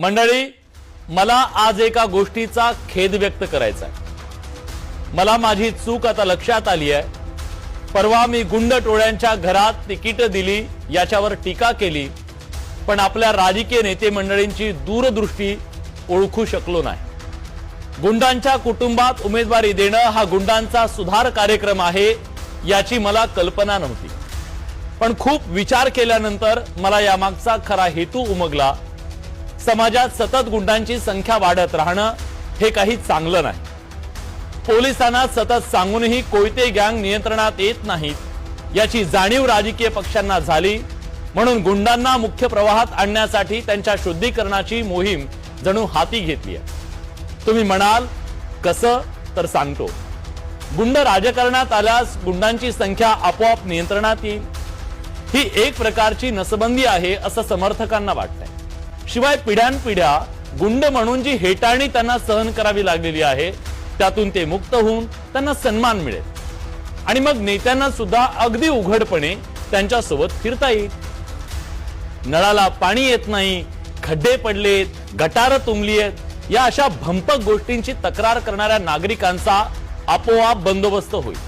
मंडळी, मला आज एका गोष्टीचा खेद व्यक्त करायचा आहे। मला माझी चूक आता लक्षात आली आहे। परवा मी गुंड टोळ्यांच्या घरात तिकीट दिली याच्यावर टीका केली, पण आपल्या राजकीय नेते मंडळींची दूरदृष्टी ओळखू शकलो नाही। गुंडांच्या कुटुंबात उमेदवारी देणं हा गुंडांचा सुधार कार्यक्रम आहे याची मला कल्पना नव्हती, पण खूप विचार केल्यानंतर मला यामागचा खरा हेतू उमगला। समाजात सतत गुंडांची संख्या वाढत राहणं हे काही चांगलं नाही। पोलिसांना सतत सांगूनही कोयते गँग नियंत्रणात येत नाहीत याची जाणीव राजकीय पक्षांना झाली, म्हणून गुंडांना मुख्य प्रवाहात आणण्यासाठी त्यांच्या शुद्धीकरणाची मोहीम जणू हाती घेतली आहे। तुम्ही म्हणाल कसं, तर सांगतो। गुंड राजकारणात आल्यास गुंडांची संख्या आपोआप नियंत्रणात येईल, ही एक प्रकारची नसबंदी आहे असं समर्थकांना वाटतंय। शिवाय पिढ्यानपिढ्या गुंड म्हणून जी हेटाळणी त्यांना सहन करावी लागलेली आहे त्यातून ते मुक्त होऊन त्यांना सन्मान मिळेल आणि मग नेत्यांना सुद्धा अगदी उघडपणे त्यांच्यासोबत फिरता येईल। नळाला पाणी येत नाही, खड्डे पडलेत, गटारं तुंबली आहेत, या अशा भंपक गोष्टींची तक्रार करणाऱ्या नागरिकांचा आपोआप बंदोबस्त होईल।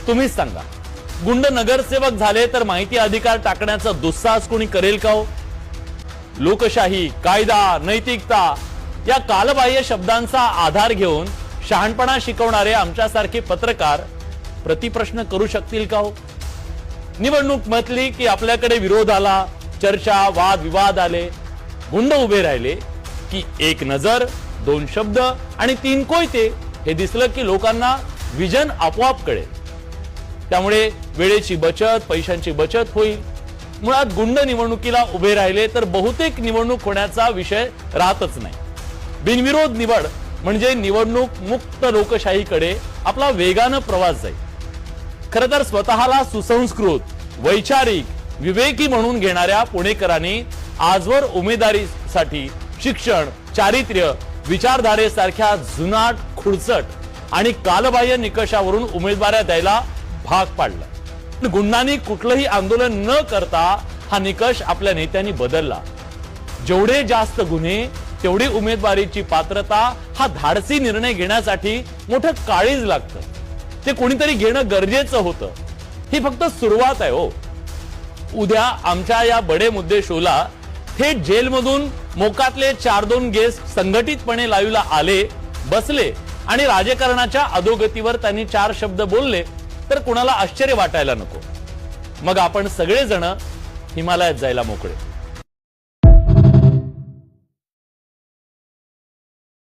तुम्हीच सांगा, गुंड नगरसेवक झाले तर माहिती अधिकार टाकण्याचा दुस्साहस कोणी करेल का हो? लोकशाही, कायदा, नैतिकता या कालबाह्य शब्दांचा आधार घेऊन शहाणपणा शिकवणारे आमच्यासारखे पत्रकार प्रतिप्रश्न करू शकतील का हो? निवडणूक म्हटली की आपल्याकडे विरोध आला, चर्चा, वाद विवाद आले, गुंड उभे राहिले की एक नजर, दोन शब्द आणि तीन कोयते हे दिसलं की लोकांना विजन आपोआप कळेल। त्यामुळे वेळेची बचत, पैशांची बचत होईल। मुळात गुंड निवडणुकीला उभे राहिले तर बहुतेक निवडणूक होण्याचा विषय राहतच नाही। बिनविरोध निवड म्हणजे निवडणूक मुक्त लोकशाहीकडे आपला वेगानं प्रवास जाईल। खरं तर स्वतःला सुसंस्कृत, वैचारिक, विवेकी म्हणून घेणाऱ्या पुणेकरांनी आजवर उमेदवारीसाठी शिक्षण, चारित्र्य, विचारधारेसारख्या जुनाट, खुडचट आणि कालबाह्य निकषावरून उमेदवाऱ्या द्यायला भाग पाडलं। गुंडांनी कुठलंही आंदोलन न करता हा निकष आपल्या नेत्यांनी बदलला। जेवढे जास्त गुन्हे तेवढी उमेदवारीची पात्रता हा धाडसी निर्णय घेण्यासाठी मोठं काळीज लागतं, ते कोणीतरी घेणं गरजेचं होतं। ही फक्त सुरुवात आहे हो। उद्या आमच्या या बडे मुद्दे शोला थेट जेलमधून मोकातले 4-2 गेस्ट संघटितपणे लाईव्हला आले, बसले आणि राजकारणाच्या अधोगतीवर त्यांनी 4 शब्द बोलले तर कुणाला आश्चर्य वाटायला नको। मग आपण सगळेजण हिमालयात जायला मोकळे।